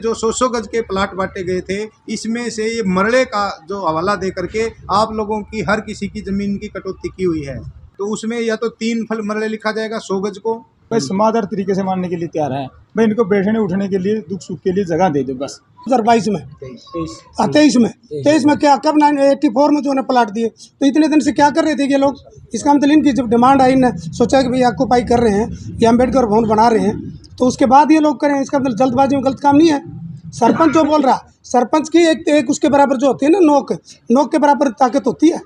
जो 100 गज के प्लाट बांटे गए थे, इसमें से ये मरड़े का जो हवाला दे करके आप लोगों की हर किसी की ज़मीन की कटौती की हुई है। तो उसमें या तो 3 फल मरड़े लिखा जाएगा 100 गज को। भाई समाज हर तरीके से मानने के लिए तैयार है भाई, इनको बैठने उठने के लिए दुख सुख के लिए जगह दे दो बस। 2022 में 23 में क्या कब 1984 में जो उन्हें प्लाट दिए, तो इतने दिन से क्या कर रहे थे ये लोग? इसका मतलब इनकी जब डिमांड आई ने सोचा कि भाई ऑक्यूपाई कर रहे हैं या अम्बेडकर भवन बना रहे हैं, तो उसके बाद ये लोग करें। इसका मतलब जल्दबाजी में गलत काम नहीं है। सरपंच जो बोल रहा, सरपंच की एक उसके बराबर जो होती है ना, नोक के बराबर ताकत होती है।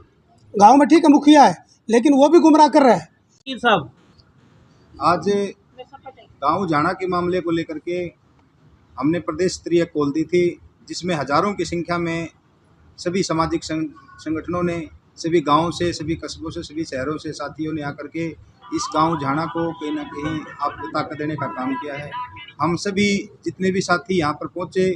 गाँव में ठीक है मुखिया है, लेकिन वो भी गुमराह कर रहा है। साहब आज गांव झाणा के मामले को लेकर के हमने प्रदेश स्तरीय कॉल दी थी, जिसमें हजारों की संख्या में सभी सामाजिक संगठनों ने, सभी गांवों से, सभी कस्बों से, सभी शहरों से साथियों ने आकर के इस गांव झाणा को कहीं ना कहीं आपको ताकत देने का काम किया है। हम सभी जितने भी साथी यहाँ पर पहुँचे,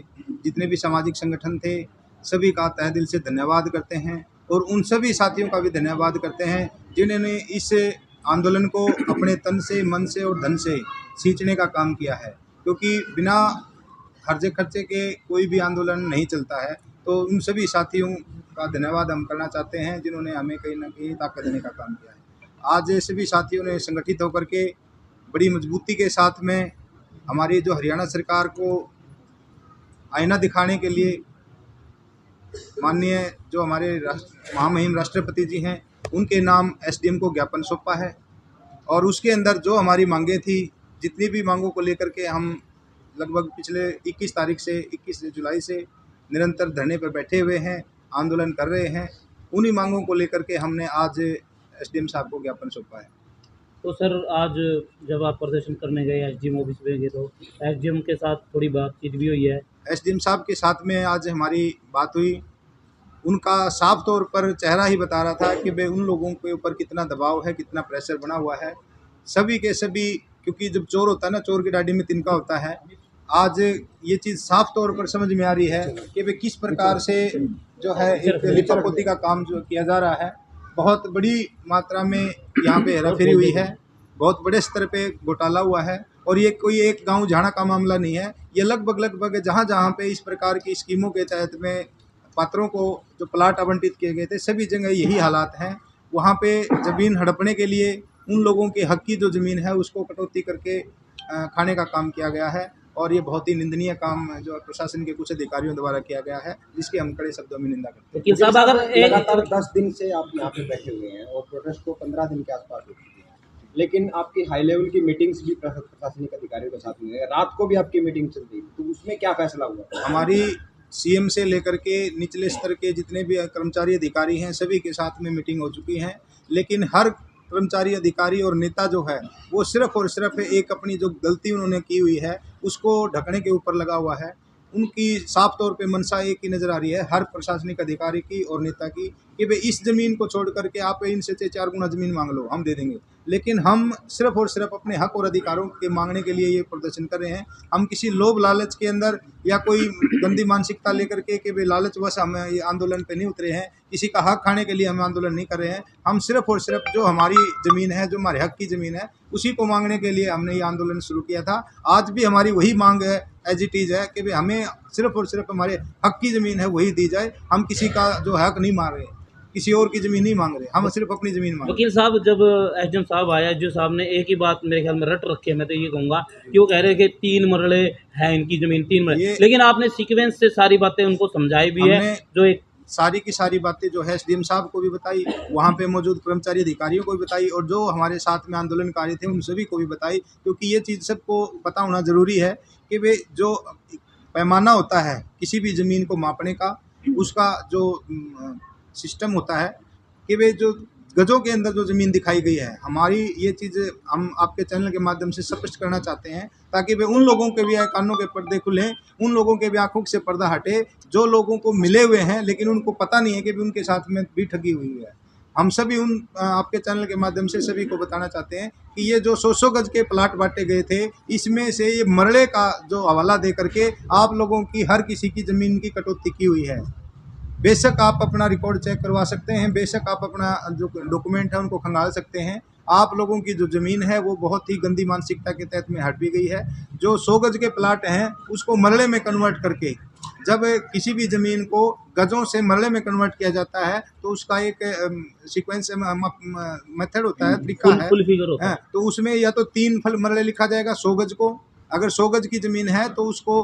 जितने भी सामाजिक संगठन थे, सभी का तहे दिल से धन्यवाद करते हैं और उन सभी साथियों का भी धन्यवाद करते हैं जिन्होंने इस आंदोलन को अपने तन से, मन से और धन से सींचने का काम किया है, क्योंकि बिना खर्चे खर्चे के कोई भी आंदोलन नहीं चलता है। तो उन सभी साथियों का धन्यवाद हम करना चाहते हैं जिन्होंने हमें कहीं ना कहीं ताकत देने का काम किया है। आज सभी साथियों ने संगठित होकर के बड़ी मजबूती के साथ में हमारी जो हरियाणा सरकार को आईना दिखाने के लिए माननीय जो हमारे महामहिम राष्ट्रपति जी हैं, उनके नाम एसडीएम को ज्ञापन सौंपा है और उसके अंदर जो हमारी मांगें थी, जितनी भी मांगों को लेकर के हम लगभग पिछले 21 जुलाई से निरंतर धरने पर बैठे हुए हैं, आंदोलन कर रहे हैं, उन्हीं मांगों को लेकर के हमने आज एसडीएम साहब को ज्ञापन सौंपा है। तो सर, आज जब आप प्रदर्शन करने गए एसडीएम ऑफिस में गए, तो एसडीएम के साथ थोड़ी बातचीत भी हुई है? एसडीएम साहब के साथ में आज हमारी बात हुई। उनका साफ तौर पर चेहरा ही बता रहा था कि भाई उन लोगों के ऊपर कितना दबाव है, कितना प्रेशर बना हुआ है। सभी के सभी, क्योंकि जब चोर होता है ना, चोर की डाडी में तिनका होता है। आज ये चीज़ साफ तौर पर समझ में आ रही है कि भाई किस प्रकार से जो है एक लिपापोती का काम जो किया जा रहा है। बहुत बड़ी मात्रा में यहाँ पे हेराफेरी हुई है, बहुत बड़े स्तर पे घोटाला हुआ है और ये कोई एक गांव झाणा का मामला नहीं है। ये लगभग जहाँ जहाँ पे इस प्रकार की स्कीमों के तहत में पात्रों को जो प्लाट आवंटित किए गए थे, सभी जगह यही हालात हैं। वहाँ पे ज़मीन हड़पने के लिए उन लोगों के हक की जो ज़मीन है उसको कटौती करके खाने का काम किया गया है और ये बहुत ही निंदनीय काम जो प्रशासन के कुछ अधिकारियों द्वारा किया गया है, जिसकी हम कड़े शब्दों में निंदा करते हैं। वकील साहब, अगर लगातार 10 दिन से आप यहाँ पे बैठे हुए हैं और प्रोटेस्ट को 15 दिन के आसपास हो चुकी है, लेकिन आपकी हाई लेवल की मीटिंग्स भी प्रशासनिक अधिकारियों के साथ हुई है, रात को भी आपकी मीटिंग चल रही, तो उसमें क्या फैसला हुआ? हमारी सीएम से लेकर के निचले स्तर के जितने भी कर्मचारी अधिकारी हैं, सभी के साथ में मीटिंग हो चुकी है, लेकिन हर कर्मचारी अधिकारी और नेता जो है वो सिर्फ और सिर्फ एक अपनी जो गलती उन्होंने की हुई है उसको ढकने के ऊपर लगा हुआ है। उनकी साफ तौर पे मंशा एक ही नज़र आ रही है हर प्रशासनिक अधिकारी की और नेता की कि भाई इस ज़मीन को छोड़ करके आप इनसे 4 गुना ज़मीन मांग लो, हम दे देंगे। लेकिन हम सिर्फ और सिर्फ अपने हक और अधिकारों के मांगने के लिए ये प्रदर्शन कर रहे हैं। हम किसी लोभ लालच के अंदर या कोई गंदी मानसिकता लेकर के कि भाई लालचवश हम ये आंदोलन पे नहीं उतरे हैं, किसी का हक खाने के लिए हम आंदोलन नहीं कर रहे हैं। हम सिर्फ और सिर्फ जो हमारी ज़मीन है, जो हमारे हक की ज़मीन है, उसी को मांगने के लिए हमने ये आंदोलन शुरू किया था। आज भी हमारी वही मांग है, एज इट इज़ है कि भाई हमें सिर्फ और सिर्फ हमारे हक की ज़मीन है वही दी जाए। हम किसी का जो हक नहीं मांग रहे, किसी और की ज़मीन नहीं मांग रहे, हम सिर्फ अपनी ज़मीन मांग रहे। वकील साहब, जब एसडीएम साहब आया, एसडीएम साहब ने एक ही बात मेरे ख्याल में रट रखी है, मैं तो ये कहूँगा कि वो कह रहे कि 3 मरले हैं इनकी ज़मीन, 3 मरले, लेकिन आपने सीक्वेंस से सारी बातें उनको समझाई भी है, जो एक सारी की सारी बातें जो है एसडीएम साहब को भी बताई, वहाँ पे मौजूद कर्मचारी अधिकारियों को भी बताई और जो हमारे साथ में आंदोलनकारी थे उन सभी को भी बताई, क्योंकि ये चीज़ सबको पता होना ज़रूरी है कि वे जो पैमाना होता है किसी भी ज़मीन को मापने का, उसका जो सिस्टम होता है कि वे जो गजों के अंदर जो ज़मीन दिखाई गई है, हमारी ये चीज़ हम आपके चैनल के माध्यम से स्पष्ट करना चाहते हैं ताकि वे उन लोगों के भी कानों के पर्दे खुलें, उन लोगों के भी आंखों से पर्दा हटे जो लोगों को मिले हुए हैं लेकिन उनको पता नहीं है कि भी उनके साथ में भी ठगी हुई है। हम सभी उन आपके चैनल के माध्यम से सभी को बताना चाहते हैं कि ये जो 100 गज के प्लाट बांटे गए थे, इसमें से ये मरड़े का जो हवाला दे करके आप लोगों की हर किसी की ज़मीन की कटौती की हुई है। बेशक आप अपना रिकॉर्ड चेक करवा सकते हैं, बेशक आप अपना जो डॉक्यूमेंट है उनको खंगाल सकते हैं, आप लोगों की जो ज़मीन है वो बहुत ही गंदी मानसिकता के तहत में हट भी गई है। जो 100 गज के प्लाट हैं उसको मरले में कन्वर्ट करके, जब किसी भी ज़मीन को गज़ों से मरले में कन्वर्ट किया जाता है तो उसका एक सीक्वेंस मेथड होता है, तरीका है। फुल फिगर होता है। तो उसमें या तो 3 फल मरले लिखा जाएगा 100 गज को। अगर 100 गज की ज़मीन है तो उसको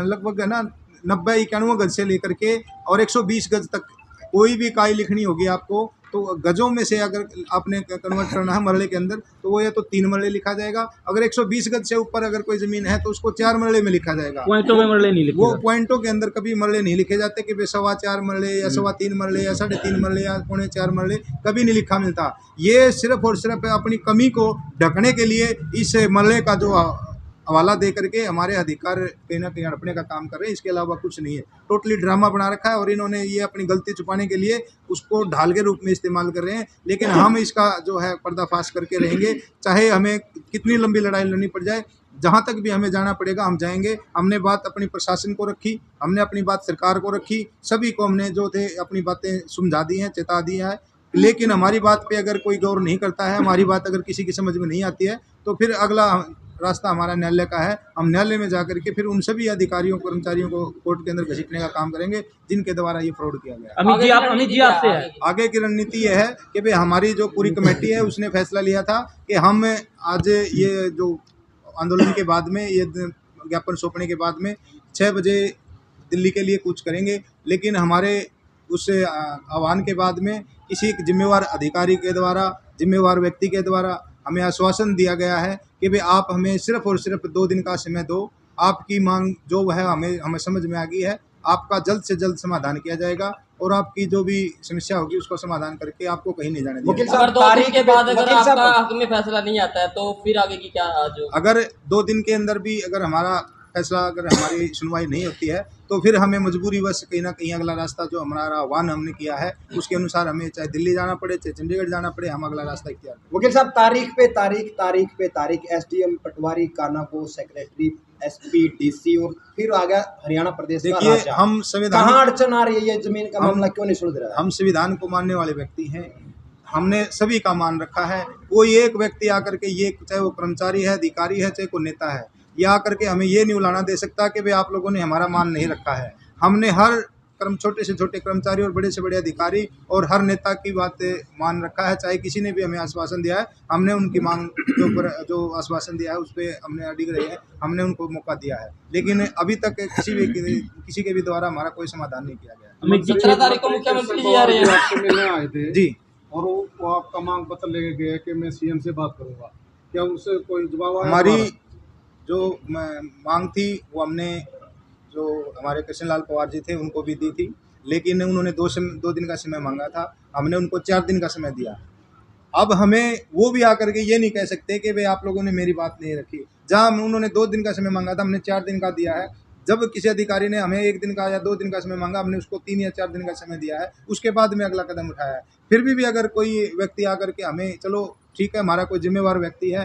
लगभग है ना 90-91 गज से लेकर के और 120 गज तक कोई भी इकाई लिखनी होगी आपको, तो गजों में से अगर आपने कन्वर्ट करना है मरले के अंदर तो वो या तो 3 मरले लिखा जाएगा। अगर 120 गज से ऊपर अगर कोई ज़मीन है तो उसको 4 मरले में लिखा जाएगा। पॉइंटों में मरले नहीं लिखे वो जाते। पॉइंटों के अंदर कभी मरले नहीं लिखे जाते कि भाई 4.25 मरले या 3.25 मरले या 3.5 मरले या 3.25 मरले, कभी नहीं लिखा मिलता। ये सिर्फ और सिर्फ अपनी कमी को ढकने के लिए इस मरले का जो हवाला दे करके हमारे अधिकार कहीं ना कहीं हड़पने का काम कर रहे हैं, इसके अलावा कुछ नहीं है। टोटली ड्रामा बना रखा है और इन्होंने ये अपनी गलती छुपाने के लिए उसको ढाल के रूप में इस्तेमाल कर रहे हैं। लेकिन हम इसका जो है पर्दाफाश करके रहेंगे, चाहे हमें कितनी लंबी लड़ाई लड़नी पड़ जाए, जहाँ तक भी हमें जाना पड़ेगा हम जाएंगे। हमने बात अपनी प्रशासन को रखी, हमने अपनी बात सरकार को रखी, सभी को हमने जो थे अपनी बातें समझा दी हैं, चेता दी है। लेकिन हमारी बात पे अगर कोई गौर नहीं करता है, हमारी बात अगर किसी की समझ में नहीं आती है, तो फिर अगला रास्ता हमारा न्यायालय का है। हम न्यायालय में जाकर के फिर उन सभी अधिकारियों कर्मचारियों को कोर्ट के अंदर घसीटने का काम करेंगे जिनके द्वारा ये फ्रॉड किया गया है। अमित जी आपसे है। आगे की रणनीति ये है कि भाई हमारी जो पूरी कमेटी है उसने फैसला लिया था कि हम आज ये जो आंदोलन के बाद में, ये ज्ञापन सौंपने के बाद में 6 बजे दिल्ली के लिए कूच करेंगे। लेकिन हमारे उस आह्वान के बाद में किसी एक जिम्मेवार अधिकारी के द्वारा, जिम्मेवार व्यक्ति के द्वारा हमें आश्वासन दिया गया है कि भाई आप हमें सिर्फ और सिर्फ 2 दिन का समय दो, आपकी मांग जो है हमें समझ में आ गई है, आपका जल्द से जल्द समाधान किया जाएगा और आपकी जो भी समस्या होगी उसको समाधान करके आपको कहीं नहीं जाने वकील देंगे। साहब, अगर 2 दिन के बाद अगर वकील आपका साहब, हक में फैसला नहीं आता है तो फिर आगे की क्या जो अगर 2 दिन के अंदर भी अगर हमारा फैसला, अगर हमारी सुनवाई नहीं होती है तो फिर हमें मजबूरी बस कहीं ना कहीं अगला रास्ता जो हमारा आह्वान हमने किया है उसके अनुसार हमें चाहे दिल्ली जाना पड़े, चाहे चंडीगढ़ जाना पड़े, हम अगला रास्ता इख्तियार करें। वकील साहब, तारीख पे तारीख एसडीएम पटवारी, कानागो सेक्रेटरी, एसपी, डीसी और फिर आ गया हरियाणा प्रदेश का देखिए, राजा। हम संविधान, कहाँ अड़चन आ रही है? ये जमीन का मामला क्यों नहीं सुलझ रहा है? हम संविधान को मानने वाले व्यक्ति हैं, हमने सभी का मान रखा है। कोई एक व्यक्ति आकर के ये, चाहे वो कर्मचारी है, अधिकारी है, चाहे कोई नेता है, ये आकर के हमें ये नहीं उलाना दे सकता कि भाई आप लोगों ने हमारा मान नहीं रखा है। हमने हर छोटे से छोटे कर्मचारी और बड़े से बड़े अधिकारी और हर नेता की बात मान रखा है। चाहे किसी ने भी हमें आश्वासन दिया है, हमने उनकी मांग के ऊपर जो आश्वासन दिया है उस पर हमने अडिग रहे हैं, हमने उनको मौका दिया है। लेकिन अभी तक किसी के भी द्वारा हमारा कोई समाधान नहीं किया गया। 17 तारीख को मुख्यमंत्री जी आ रहे हैं। आपसे मिलने आए थे जी, और वो आपका मांग पत्र लेके गए कि मैं सीएम से बात करूंगा, क्या उनसे कोई जवाब आया? हमारी जो मांग थी वो हमने जो हमारे कृष्ण लाल पवार जी थे उनको भी दी थी, लेकिन उन्होंने 2 दिन का समय मांगा था, हमने उनको 4 दिन का समय दिया। अब हमें वो भी आकर के ये नहीं कह सकते कि भाई आप लोगों ने मेरी बात नहीं रखी। जहाँ उन्होंने 2 दिन का समय मांगा था, हमने 4 दिन का दिया है। जब किसी अधिकारी ने हमें 1 दिन का या 2 दिन का समय मांगा, हमने उसको 3 या 4 दिन का समय दिया है, उसके बाद में अगला कदम उठाया है। फिर भी अगर कोई व्यक्ति आकर के हमें, चलो ठीक है, हमारा कोई जिम्मेवार व्यक्ति है,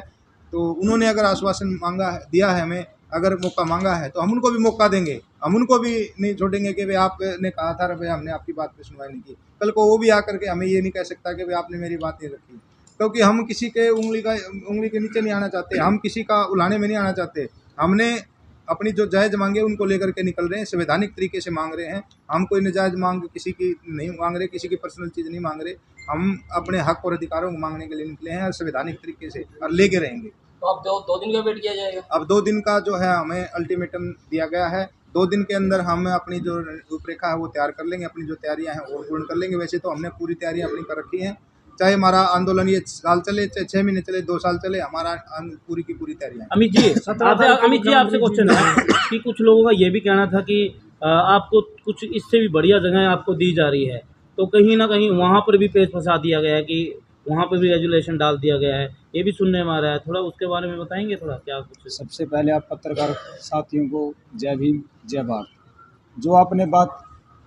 तो उन्होंने अगर आश्वासन मांगा है, दिया है, हमें अगर मौका मांगा है तो हम उनको भी मौका देंगे। हम उनको भी नहीं छोड़ेंगे कि भाई आपने कहा था भाई हमने आपकी बात पे सुनवाई नहीं की। कल को वो भी आकर के हमें ये नहीं कह सकता कि भाई आपने मेरी बात नहीं रखी, क्योंकि हम किसी के उंगली के नीचे नहीं आना चाहते, हम किसी का उलाने में नहीं आना चाहते। हमने अपनी जो जायज़ मांगे उनको लेकर के निकल रहे हैं, संवैधानिक तरीके से मांग रहे हैं। हम कोई नाजायज़ मांग किसी की नहीं मांग रहे, किसी की पर्सनल चीज़ नहीं मांग रहे। हम अपने हक और अधिकारों को मांगने के लिए निकले हैं और संवैधानिक तरीके से और लेके रहेंगे। तो अब 2 दिन का वेट किया जाएगा। अब 2 दिन का जो है हमें अल्टीमेटम दिया गया है। 2 दिन के अंदर हम अपनी जो रूपरेखा है वो तैयार कर लेंगे, अपनी जो तैयारियां हैं वो पूर्ण कर लेंगे। वैसे तो हमने पूरी तैयारियां अपनी कर रखी हैं, चाहे हमारा आंदोलन ये साल चले, चाहे 6 महीने चले, 2 साल चले, हमारा पूरी की पूरी तैयारियां। अमित जी आपसे क्वेश्चन है कि कुछ लोगों का ये भी कहना था कि आपको कुछ इससे भी बढ़िया जगह आपको दी जा रही है, तो कहीं ना कहीं वहाँ पर भी पेच फंसा दिया गया है कि वहाँ पर भी रेजुलेशन डाल दिया गया है, ये भी सुनने में आ रहा है। थोड़ा उसके बारे में बताएंगे थोड़ा, क्या कुछ? सबसे पहले आप पत्रकार साथियों को जय भीम जय भारत। जो आपने बात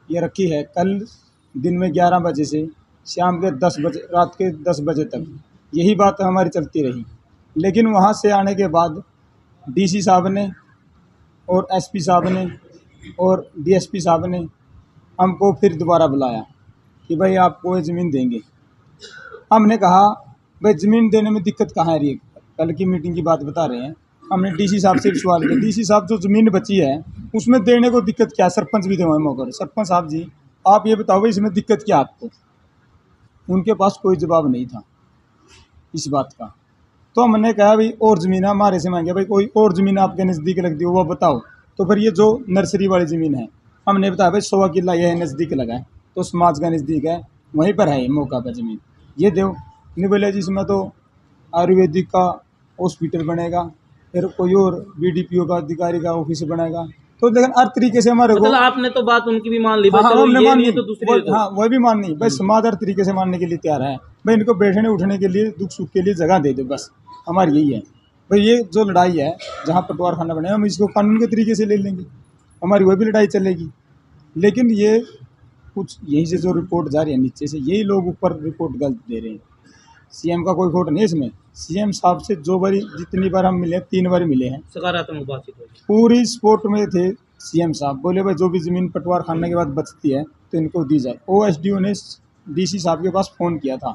ये रखी है, कल दिन में 11 बजे से शाम के 10 बजे, रात के 10 बजे तक यही बात हमारी चलती रही। लेकिन वहाँ से आने के बाद डीसी साहब ने और एसपी साहब ने और डीएसपी साहब ने हमको फिर दोबारा बुलाया कि भाई आपको ये ज़मीन देंगे। हमने कहा भाई ज़मीन देने में दिक्कत कहाँ आ रही है। कल की मीटिंग की बात बता रहे हैं, हमने डीसी साहब से भी सवाल किया, डीसी साहब जो ज़मीन बची है उसमें देने को दिक्कत क्या है। सरपंच भी थे वहाँ मौके पर, सरपंच साहब जी आप ये बताओ भाई इसमें दिक्कत क्या आपको। उनके पास कोई जवाब नहीं था इस बात का। तो हमने कहा भाई और ज़मीन हमारे से मांगे, भाई कोई और ज़मीन आपके नज़दीक लगती हो वो बताओ। तो फिर ये जो नर्सरी वाली ज़मीन है हमने बताया भाई 100 किला ये नज़दीक लगा है, तो समाज का नज़दीक है, वहीं पर है ये मौका पर ज़मीन, ये दो। नहीं बोले जी इसमें तो आयुर्वेदिक का हॉस्पिटल बनेगा, फिर कोई और बीडीपीओ का अधिकारी का ऑफिस बनेगा। तो लेकिन हर तरीके से हमारे को मतलब आपने तो बात उनकी भी मान ली, हाँ, चलो हमने ये मान नहीं ली, तो दूसरी दे दो। हाँ वह भी माननी भाई, समाज हर तरीके से मानने के लिए तैयार है भाई, इनको बैठने उठने के लिए दुख सुख के लिए जगह दे दो, बस हमारी यही है भाई। ये जो लड़ाई है जहाँ पटवार खाना बने हम इसको कानून के तरीके से ले लेंगे, हमारी वह भी लड़ाई चलेगी। लेकिन ये कुछ यहीं से जो रिपोर्ट जा रही है नीचे से, यही लोग ऊपर रिपोर्ट गलत दे रहे हैं। सीएम का कोई खोट नहीं है इसमें। सीएम साहब से जो बारी जितनी बार हम मिले 3 बार मिले हैं, सकारात्मक बातचीत हुई। पूरी स्पोर्ट में थे सीएम साहब। बोले भाई जो भी ज़मीन पटवार खाने के बाद बचती है तो इनको दी जाए। ओएसडीओ ने डीसी साहब के पास फ़ोन किया था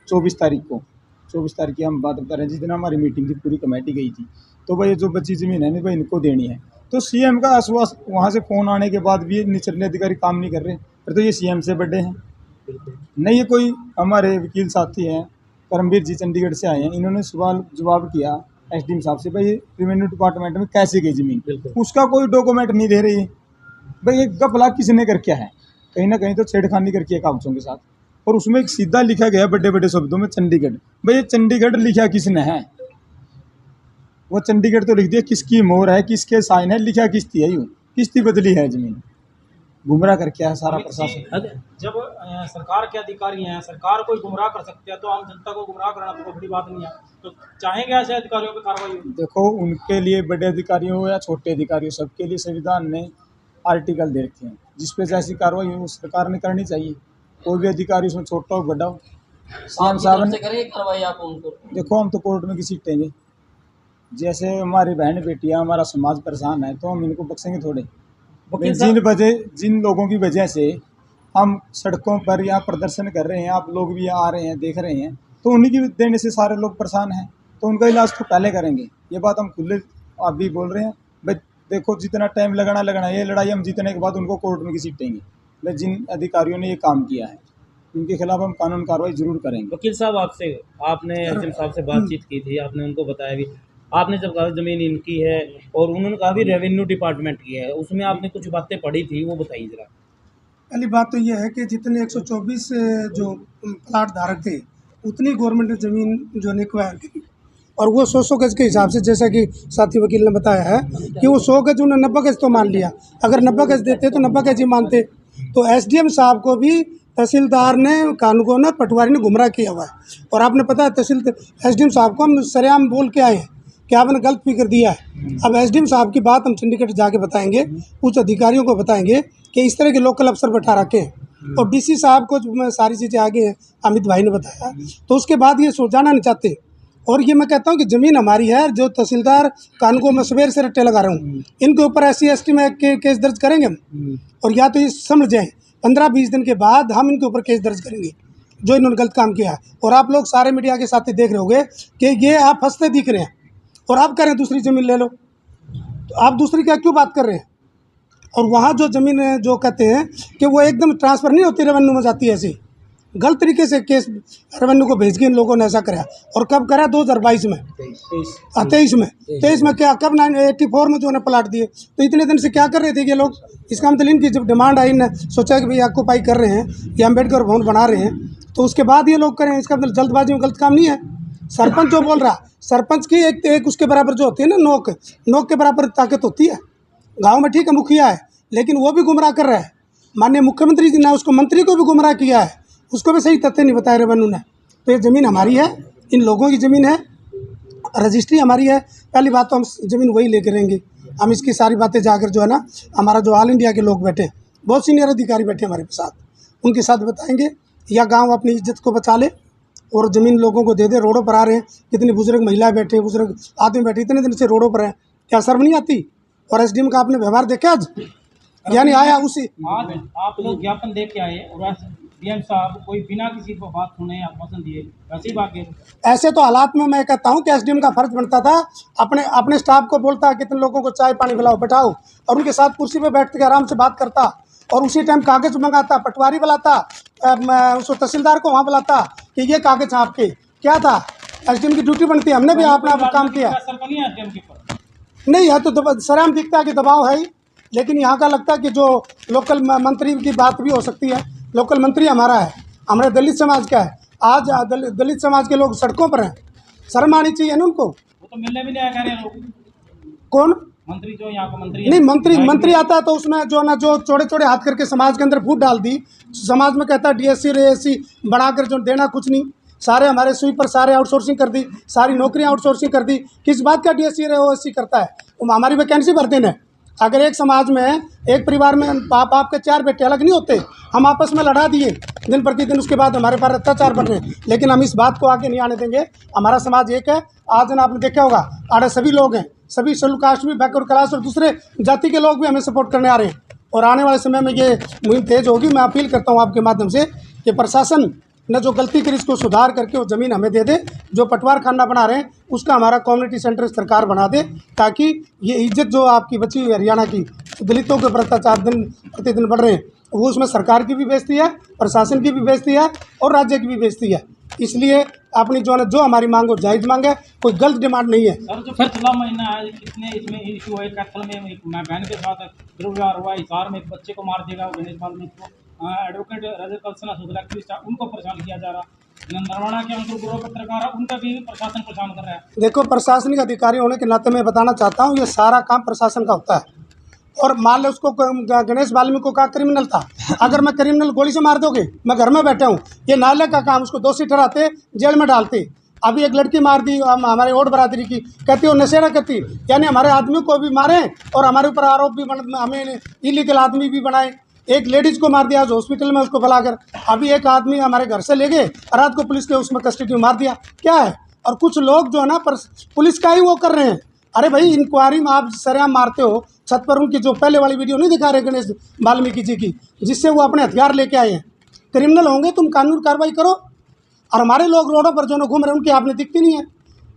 24 तारीख को, 24 तारीख की हम बात बता रहे हैं जिस दिन हमारी मीटिंग थी, पूरी कमेटी गई थी। तो भाई जो बची ज़मीन है नहीं भाई इनको देनी है। तो सीएम का आश्वास वहाँ से फ़ोन आने के बाद भी निचले अधिकारी काम नहीं कर रहे, फिर तो ये सीएम से बड़े हैं। नहीं ये कोई हमारे वकील साथी हैं करमवीर जी चंडीगढ़ से आए हैं, इन्होंने सवाल जवाब किया एसडीएम साहब से भाई रेवेन्यू डिपार्टमेंट में कैसे गई ज़मीन, उसका कोई डॉक्यूमेंट नहीं दे रही है भाई। ये गपला किसने कर क्या है, कहीं ना कहीं तो छेड़खानी करके कागजों के साथ। और उसमें एक सीधा लिखा गया बड़े बड़े शब्दों में चंडीगढ़। भाई ये चंडीगढ़ लिखा किसने है, वो चंडीगढ़ तो लिख दिया किसकी मोहर है, किसके साइन है, लिखा किसती है, यूँ किसती बदली है ज़मीन। गुमराह कर क्या है सारा प्रशासन। जब सरकार के अधिकारी हैं, सरकार को गुमराह कर सकते हैं तो आम जनता को गुमराह करना तो कोई बड़ी बात नहीं है। तो चाहेंगे ऐसे अधिकारियों पर कार्रवाई हो? देखो उनके लिए बड़े अधिकारियों हो या छोटे अधिकारियों सबके लिए संविधान ने आर्टिकल दे रखे हैं, जिस पे जैसी कार्रवाई हो सरकार ने करनी चाहिए। कोई भी अधिकारी उसमें छोटा हो बड़ा हो, सीएम साहब ने करेंगे कार्रवाई आप उनको? देखो हम तो कोर्ट में घसीटेंगे। जैसे हमारी बहन बेटियाँ हमारा समाज परेशान है तो हम इनको बख्शेंगे थोड़े। जिन लोगों की वजह से हम सड़कों पर यहाँ प्रदर्शन कर रहे हैं, आप लोग भी यहाँ आ रहे हैं देख रहे हैं, तो उन्हीं की देने से सारे लोग परेशान हैं, तो उनका इलाज तो पहले करेंगे। ये बात हम खुले आप भी बोल रहे हैं भाई। देखो जितना टाइम लगना ये लड़ाई हम जीतने के बाद उनको कोर्ट में घसीटेंगे भाई। जिन अधिकारियों ने ये काम किया है उनके खिलाफ हम कानून कार्रवाई जरूर करेंगे। वकील साहब आपने एसडीएम साहब से बातचीत की थी, आपने उनको बताया भी, आपने जब कहा ज़मीन इनकी है और उन्होंने कहा भी रेवेन्यू डिपार्टमेंट की है, उसमें आपने कुछ बातें पढ़ी थी, वो बताइए जरा। पहली बात तो ये है कि जितने 124 जो प्लाट धारक थे उतनी गवर्नमेंट ने ज़मीन जो एक्वायर की, और वो 100 गज के हिसाब से, जैसा कि साथी वकील ने बताया है कि वो 100 गज उन्होंने 90 गज तो मान लिया। अगर 90 गज देते तो 90 गज ही मानते। तो एसडीएम साहब को भी तहसीलदार ने कानून को पटवारी ने गुमराह किया हुआ है। और आपने पता है एसडीएम साहब को हम सरेआम बोल के आए हैं कि आपने गलत फिक्र दिया है। अब एसडीएम साहब की बात हम चंडीगढ़ जाके बताएंगे, कुछ अधिकारियों को बताएंगे कि इस तरह के लोकल अफसर बैठा रखे हैं। और डीसी साहब को सारी चीज़ें आगे अमित भाई ने बताया, तो उसके बाद ये सुलझाना नहीं चाहते। और ये मैं कहता हूँ कि ज़मीन हमारी है, जो तहसीलदार कानून को मैं सवेर से रट्टे लगा रहा हूँ, इनके ऊपर SC/ST में केस दर्ज करेंगे हम। और या तो ये समझ जाएँ 15-20 दिन के बाद हम इनके ऊपर केस दर्ज करेंगे जो इन्होंने गलत काम किया है। और आप लोग सारे मीडिया के साथ देख रहे होंगे कि ये आप हंसते दिख रहे हैं और आप कह रहे हैं दूसरी ज़मीन ले लो, तो आप दूसरी क्या क्यों बात कर रहे हैं। और वहाँ जो ज़मीन है जो कहते हैं कि वो एकदम ट्रांसफ़र नहीं होती, रेवेन्यू में जाती है, ऐसी गलत तरीके से केस रेवेन्यू को भेज के इन लोगों ने ऐसा कराया। और कब करा? 2022 में, 23 में क्या, कब 84 में जो उन्हें प्लाट दिए। तो इतने दिन से क्या कर रहे थे ये लोग? इसका मतलब इनकी जब डिमांड आई, ने सोचा कि भाई ऑक्यूपाई कर रहे हैं या अम्बेडकर भवन बना रहे हैं, तो उसके बाद ये लोग करें। इसका मतलब जल्दबाजी में गलत काम नहीं है। सरपंच जो बोल रहा, सरपंच की एक उसके बराबर जो होती है ना, नोक के बराबर ताकत होती है। गाँव में ठीक है मुखिया है, लेकिन वो भी गुमराह कर रहा है। माननीय मुख्यमंत्री जी ने उसको मंत्री को भी गुमराह किया है, उसको भी सही तथ्य नहीं बताया रेवेन्यू ने। तो ये ज़मीन हमारी है, इन लोगों की ज़मीन है, रजिस्ट्री हमारी है। पहली बात तो हम ज़मीन वही लेके रहेंगे। हम इसकी सारी बातें जाकर जो है ना, हमारा जो ऑल इंडिया के लोग बैठे, बहुत सीनियर अधिकारी बैठे हमारे साथ, उनके साथ बताएंगे, या गाँव अपनी इज्जत को बचा ले और ज़मीन लोगों को दे दे। रोडों पर आ रहे हैं, कितनी बुजुर्ग महिलाएं बैठे, बुजुर्ग आदमी बैठे, इतने दिन से रोडों पर हैं, क्या शर्म नहीं आती? और एसडीएम का आपने व्यवहार देखा आज, यानी आया उसी आज आप लोग ज्ञापन दे के आए और डीएम साहब कोई बिना किसी को बात सुने आश्वासन दिए वैसे ही भाग गए। ऐसे तो हालात में मैं कहता हूं कि एसडीएम का फर्ज बनता था अपने अपने स्टाफ को बोलता कितने लोगों को चाय पानी पिलाओ बैठाओ और उनके साथ कुर्सी पे बैठ के आराम से बात करता और उसी टाइम कागज मंगाता, पटवारी बुलाता, उसको तहसीलदार को वहाँ बुलाता कि ये कागज आपके क्या था। एसडीएम की ड्यूटी बनती है, हमने भी अपना काम किया। असर तो नहीं है डीएम के ऊपर? नहीं है तो सरेआम दिखता है कि दबाव है ही, लेकिन यहाँ का लगता है कि जो लोकल मंत्री की बात भी हो सकती है। लोकल मंत्री हमारा है, हमारे दलित समाज का है। आज दलित समाज के लोग सड़कों पर हैं, शर्म आनी चाहिए ना उनको। वो तो मिलने भी नहीं आया कह रहे लोग। कौन मंत्री जो यहाँ का मंत्री है? नहीं, मंत्री आता है तो उसमें जो ना जो चौड़े चौड़े हाथ करके समाज के अंदर फूट डाल दी। समाज में कहता है डीएससी रेएससी बढ़ाकर जो देना कुछ नहीं, सारे हमारे स्वीपर सारे आउटसोर्सिंग कर दी, सारी नौकरियां आउटसोर्सिंग कर दी। किस बात का डीएससी रेएससी करता है? तो हमारी वैकेंसी भर देना है। अगर एक समाज में एक परिवार में बाप के 4 बेटे अलग नहीं होते, हम आपस में लड़ा दिए दिन प्रतिदिन, उसके बाद हमारे पर अत्याचार बढ़ रहे हैं, लेकिन हम इस बात को आगे नहीं आने देंगे। हमारा समाज एक है। आज ना आपने देखा होगा आड़े सभी लोग हैं, सभी शेड्यूल कास्ट भी, बैकवर्ड क्लास और दूसरे जाति के लोग भी हमें सपोर्ट करने आ रहे हैं और आने वाले समय में ये मुहिम तेज होगी। मैं अपील करता हूँ आपके माध्यम से कि प्रशासन ने जो गलती करी इसको सुधार करके वो ज़मीन हमें दे दे। जो पटवार खाना बना रहे हैं उसका हमारा कम्युनिटी सेंटर सरकार बना दे, ताकि ये इज्जत जो आपकी बची हुई हरियाणा की दलितों के अत्याचार दिन प्रतिदिन बढ़ रहे हैं, वो उसमें सरकार की भी बेइज्जती है, प्रशासन की भी बेइज्जती है और राज्य की भी बेइज्जती है। इसलिए अपनी जो हमारी मांग हो जायज़ मांग है, कोई गलत डिमांड नहीं है। सर जो पिछला महीना है कितने इसमें इशू है? कैथल में एक मैं बहन के साथ दुर्व्यवहार हुआ, हिसार में एक बच्चे को मार देगा गणेश वाल्मीकि को, एडवोकेट रजत कल्सना सोशल एक्टिविस्ट है उनको परेशान किया जा रहा। नरवाना के अंकुर गुरु पत्रकार है उनका भी प्रशासन परेशान कर रहा है। देखो, प्रशासनिक अधिकारी होने के नाते मैं बताना चाहता हूँ ये सारा काम प्रशासन का होता है। और मान लो उसको गणेश वाल्मीकि को का क्रिमिनल था, अगर मैं क्रिमिनल गोली से मार दोगे, मैं घर में बैठा हूँ, ये नाले का काम, उसको दोषी ठहराते जेल में डालते। अभी एक लड़की मार दी हमारे ओड बरादरी की, कहती वो नशेरा करती, यानी हमारे आदमी को भी मारे और हमारे ऊपर आरोप भी हमें इलीगल आदमी भी बनाए। एक लेडीज़ को मार दिया आज हॉस्पिटल में उसको बुलाकर, अभी एक आदमी हमारे घर से ले गए, रात को पुलिस के उसमें कस्टडी में मार दिया। क्या है? और कुछ लोग जो है ना पुलिस का ही वो कर रहे हैं। अरे भाई, इंक्वायरी में आप सरेआम मारते हो छत पर। उनकी जो पहले वाली वीडियो नहीं दिखा रहे गणेश वाल्मीकि जी की, जिससे वो अपने हथियार लेके आए हैं। क्रिमिनल होंगे तुम कानून कार्रवाई करो। और हमारे लोग रोडों पर जो घूम रहे हैं उनकी आपने दिखती नहीं है।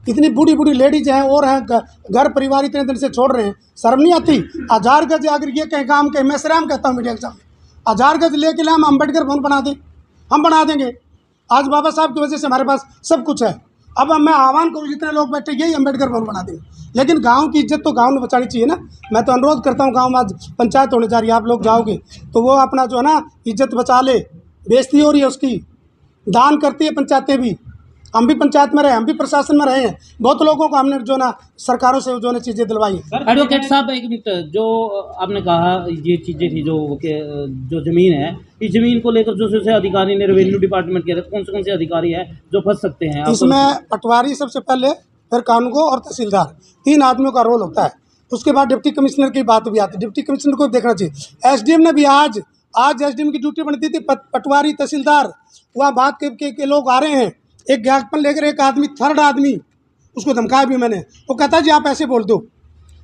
इतनी बूढ़ी बूढ़ी लेडीज हैं और हैं, घर परिवार इतने दिन से छोड़ रहे हैं, शर्म नहीं आती? 1000 गज अगर ये कहीं काम कहीं, मैं सरेआम कहता हूँ मीडिया के सामने, 1000 गज लेके ले हम अम्बेडकर भवन बना दें, हम बना देंगे। आज बाबा साहब की वजह से हमारे पास सब कुछ है। अब मैं आह्वान करूँ जितने लोग बैठे यही अम्बेडकर भवन बना देंगे, लेकिन गांव की इज्जत तो गांव में बचानी चाहिए ना। मैं तो अनुरोध करता हूँ, गांव में आज पंचायत होने जा रही है, आप लोग जाओगे तो वो अपना जो है ना इज्जत बचा ले। बेइज्जती हो रही है उसकी, दान करती है पंचायतें भी। हम भी पंचायत में रहे, हम भी प्रशासन में रहे हैं, बहुत लोगों को हमने जो ना सरकारों से जो ना चीज़ें दिलवाई। एडवोकेट साहब एक मिनट, जो आपने कहा ये चीज़ें थी जो ज़मीन है, इस ज़मीन को लेकर जो से अधिकारी ने रेवेन्यू डिपार्टमेंट के कौन से अधिकारी हैं जो फंस सकते हैं? इसमें पटवारी सबसे पहले, फिर कानूनगो और तहसीलदार, 3 आदमियों का रोल होता है। उसके बाद डिप्टी कमिश्नर की बात भी आती है, डिप्टी कमिश्नर को देखना चाहिए। एसडीएम ने भी आज एसडीएम की ड्यूटी बनती थी, पटवारी तहसीलदार वहाँ बात के लोग आ रहे हैं। एक ज्ञापन लेकर एक आदमी, थर्ड आदमी, उसको धमकाया भी मैंने, वो कहता है जी आप ऐसे बोल दो,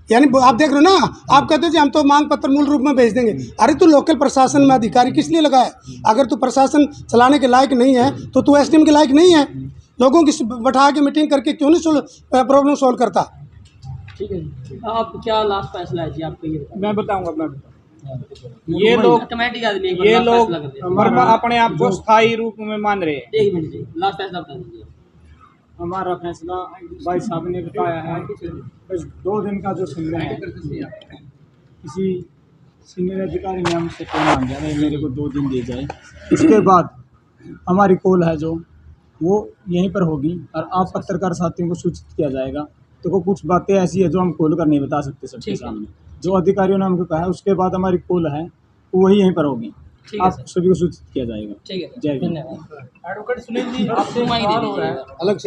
यानी आप देख रहे हो ना, आप कहते हो जी हम तो मांग पत्र मूल रूप में भेज देंगे। अरे तू लोकल प्रशासन में अधिकारी किस लिए लगा है? अगर तू प्रशासन चलाने के लायक नहीं है तो तू एसडीएम के लायक नहीं है। लोगों की बैठा के मीटिंग करके क्यों नहीं प्रॉब्लम सॉल्व करता? ठीक है जी, आप क्या लास्ट फैसला है जी आपका? ये मैं बताऊंगा। ये लोग कमेटी आदमी ये लोग अपने आप को स्थायी रूप में मान रहे हैं। एक मिनट जी, लास्ट फैसला बता दीजिए। हमारा फैसला भाई साहब ने बताया है, बस 2 दिन का जो समय है, किसी सीनियर अधिकारी ने हमसे कॉल मांग गया नहीं मेरे को 2 दिन दिए जाए, उसके बाद हमारी कॉल है जो वो यहीं पर होगी और आप पत्रकार साथियों को सूचित किया जाएगा। तो कुछ बातें ऐसी है जो हम खोल कर नहीं बता सकते सबके सामने, जो अधिकारियों ने हमको कहा है। उसके बाद हमारी कॉल है वही यहीं पर होगी, आप सभी को सूचित किया जाएगा। ठीक है, जय हिंद। धन्यवाद। एडवोकेट सुनील जी, आपसे अलग से